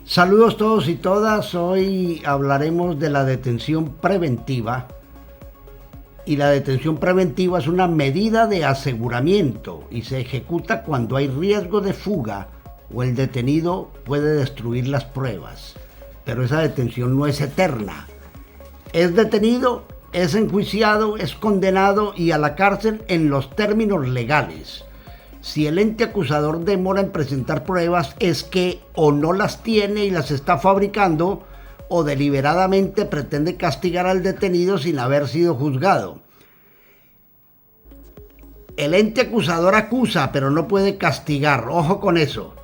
Saludos todos y todas, hoy hablaremos de la detención preventiva y la detención preventiva es una medida de aseguramiento y se ejecuta cuando hay riesgo de fuga o el detenido puede destruir las pruebas, pero esa detención no es eterna. Es detenido, es enjuiciado, es condenado y a la cárcel en los términos legales. Si el ente acusador demora en presentar pruebas es que o no las tiene y las está fabricando o deliberadamente pretende castigar al detenido sin haber sido juzgado. El ente acusador acusa, pero no puede castigar. Ojo con eso.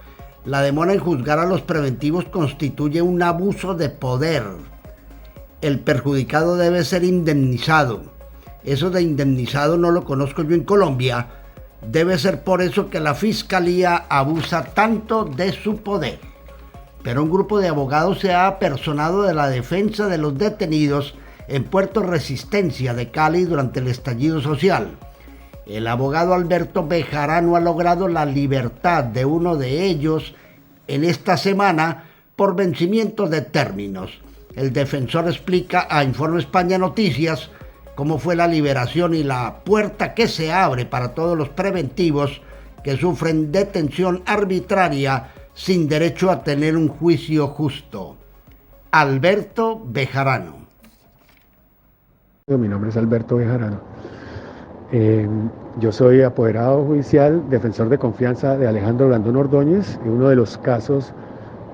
La demora en juzgar a los preventivos constituye un abuso de poder. El perjudicado debe ser indemnizado. Eso de indemnizado no lo conozco yo en Colombia. Debe ser por eso que la Fiscalía abusa tanto de su poder. Pero un grupo de abogados se ha apersonado de la defensa de los detenidos en Puerto Resistencia de Cali durante el estallido social. El abogado Alberto Bejarano ha logrado la libertad de uno de ellos en esta semana por vencimiento de términos. El defensor explica a Informe España Noticias cómo fue la liberación y la puerta que se abre para todos los preventivos que sufren detención arbitraria sin derecho a tener un juicio justo. Alberto Bejarano. Mi nombre es Alberto Bejarano. Yo soy apoderado judicial, defensor de confianza de Alejandro Blandón Ordóñez, en uno de los casos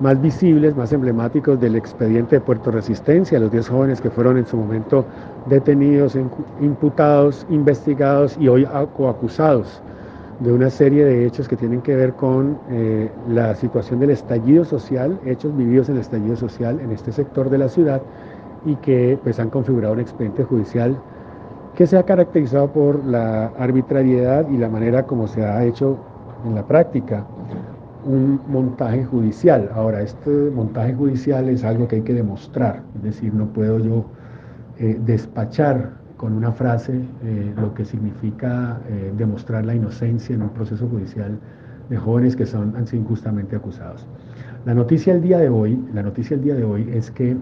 más visibles, más emblemáticos del expediente de Puerto Resistencia, los 10 jóvenes que fueron en su momento detenidos, imputados, investigados y hoy coacusados de una serie de hechos que tienen que ver con la situación del estallido social, hechos vividos en el estallido social en este sector de la ciudad y que pues han configurado un expediente judicial que se ha caracterizado por la arbitrariedad y la manera como se ha hecho en la práctica un montaje judicial. Ahora, este montaje judicial es algo que hay que demostrar, es decir, no puedo yo despachar con una frase lo que significa demostrar la inocencia en un proceso judicial de jóvenes que han sido injustamente acusados. La noticia del día de hoy es que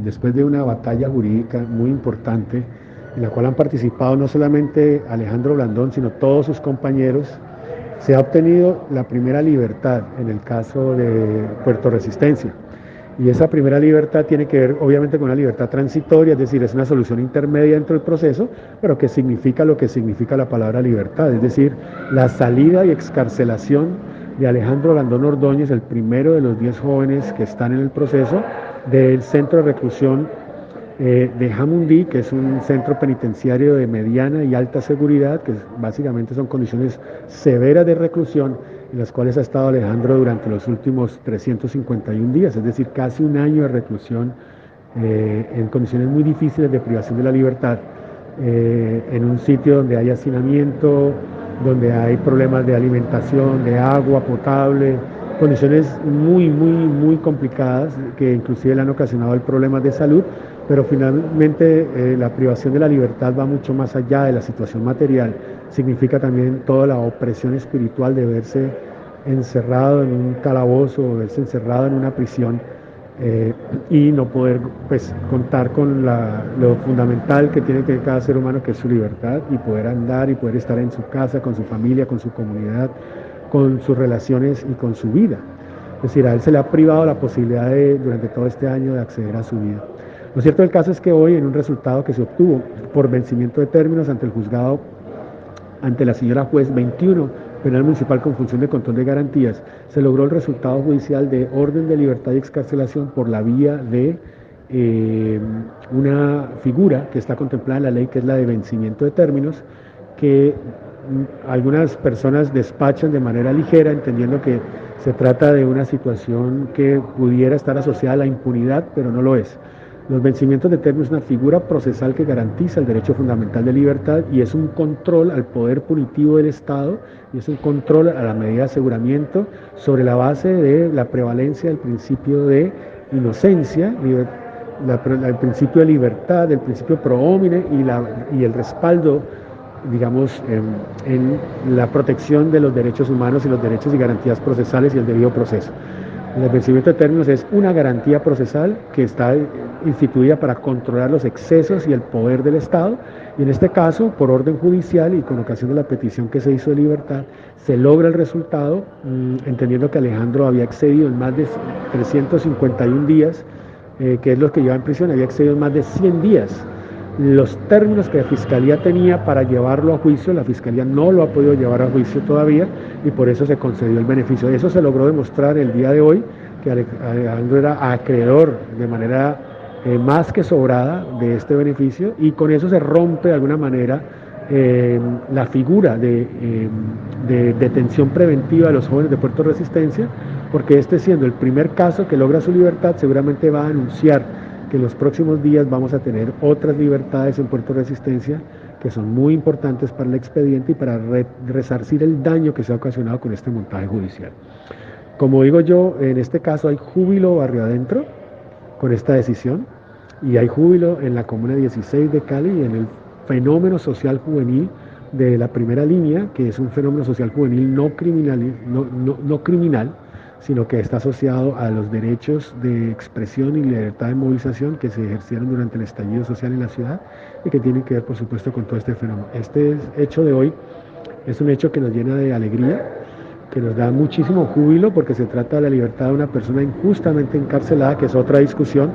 después de una batalla jurídica muy importante, en la cual han participado no solamente Alejandro Blandón, sino todos sus compañeros, se ha obtenido la primera libertad en el caso de Puerto Resistencia. Y esa primera libertad tiene que ver obviamente con una libertad transitoria, es decir, es una solución intermedia dentro del proceso, pero que significa lo que significa la palabra libertad, es decir, la salida y excarcelación de Alejandro Blandón Ordóñez, el primero de los 10 jóvenes que están en el proceso del centro de reclusión de Jamundí, que es un centro penitenciario de mediana y alta seguridad, que básicamente son condiciones severas de reclusión en las cuales ha estado Alejandro durante los últimos 351 días, es decir, casi un año de reclusión en condiciones muy difíciles de privación de la libertad, en un sitio donde hay hacinamiento, donde hay problemas de alimentación, de agua potable, condiciones muy complicadas que inclusive le han ocasionado el problema de salud, pero finalmente la privación de la libertad va mucho más allá de la situación material, significa también toda la opresión espiritual de verse encerrado en un calabozo, verse encerrado en una prisión y no poder pues contar con lo fundamental que tiene que tener cada ser humano, que es su libertad, y poder andar y poder estar en su casa, con su familia, con su comunidad, con sus relaciones y con su vida. Es decir, a él se le ha privado la posibilidad durante todo este año de acceder a su vida. Lo cierto del caso es que hoy, en un resultado que se obtuvo por vencimiento de términos ante el juzgado, ante la señora juez 21, penal municipal con función de control de garantías, se logró el resultado judicial de orden de libertad y excarcelación por la vía de una figura que está contemplada en la ley, que es la de vencimiento de términos, que algunas personas despachan de manera ligera, entendiendo que se trata de una situación que pudiera estar asociada a la impunidad, pero no lo es. Los vencimientos de términos es una figura procesal que garantiza el derecho fundamental de libertad y es un control al poder punitivo del Estado y es un control a la medida de aseguramiento sobre la base de la prevalencia del principio de inocencia, el principio de libertad, el principio pro homine y el respaldo, digamos, en la protección de los derechos humanos y los derechos y garantías procesales y el debido proceso. El vencimiento de términos es una garantía procesal que está instituida para controlar los excesos y el poder del Estado, y en este caso, por orden judicial y con ocasión de la petición que se hizo de libertad, se logra el resultado, entendiendo que Alejandro había excedido en más de 351 días, que es lo que lleva en prisión, había excedido en más de 100 días los términos que la Fiscalía tenía para llevarlo a juicio. La Fiscalía no lo ha podido llevar a juicio todavía y por eso se concedió el beneficio. Eso se logró demostrar el día de hoy, que Alejandro era acreedor de manera más que sobrada de este beneficio, y con eso se rompe de alguna manera la figura de detención preventiva de los jóvenes de Puerto Resistencia, porque este, siendo el primer caso que logra su libertad, seguramente va a anunciar que en los próximos días vamos a tener otras libertades en Puerto Resistencia que son muy importantes para el expediente y para resarcir el daño que se ha ocasionado con este montaje judicial. Como digo yo, en este caso hay júbilo barrio adentro con esta decisión, y hay júbilo en la Comuna 16 de Cali y en el fenómeno social juvenil de la primera línea, que es un fenómeno social juvenil no criminal, sino que está asociado a los derechos de expresión y libertad de movilización que se ejercieron durante el estallido social en la ciudad y que tienen que ver, por supuesto, con todo este fenómeno. Este hecho de hoy es un hecho que nos llena de alegría, que nos da muchísimo júbilo, porque se trata de la libertad de una persona injustamente encarcelada, que es otra discusión,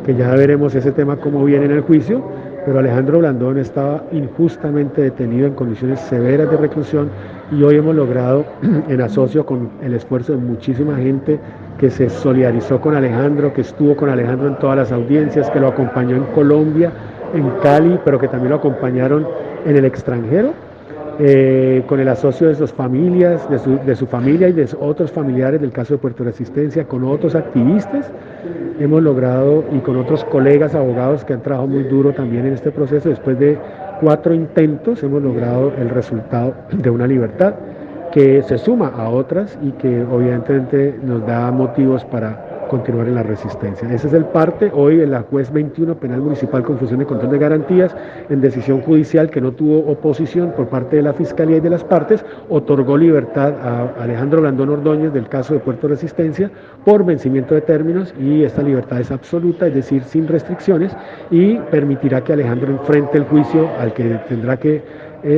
que ya veremos ese tema cómo viene en el juicio, pero Alejandro Blandón estaba injustamente detenido en condiciones severas de reclusión, y hoy hemos logrado, en asocio con el esfuerzo de muchísima gente que se solidarizó con Alejandro, que estuvo con Alejandro en todas las audiencias, que lo acompañó en Colombia, en Cali, pero que también lo acompañaron en el extranjero, con el asocio de sus familias, de su familia y de otros familiares del caso de Puerto Resistencia, con otros activistas, hemos logrado, y con otros colegas abogados que han trabajado muy duro también en este proceso, después de 4 intentos hemos logrado el resultado de una libertad que se suma a otras y que obviamente nos da motivos para continuar en la resistencia. Ese es el parte hoy en la juez 21 Penal Municipal con función de control de garantías, en decisión judicial que no tuvo oposición por parte de la Fiscalía y de las partes, otorgó libertad a Alejandro Blandón Ordóñez del caso de Puerto Resistencia por vencimiento de términos, y esta libertad es absoluta, es decir, sin restricciones, y permitirá que Alejandro enfrente el juicio al que tendrá que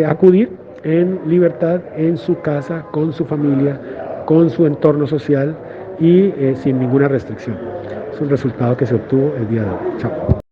acudir en libertad, en su casa, con su familia, con su entorno social y sin ninguna restricción. Es un resultado que se obtuvo el día de hoy. Chao.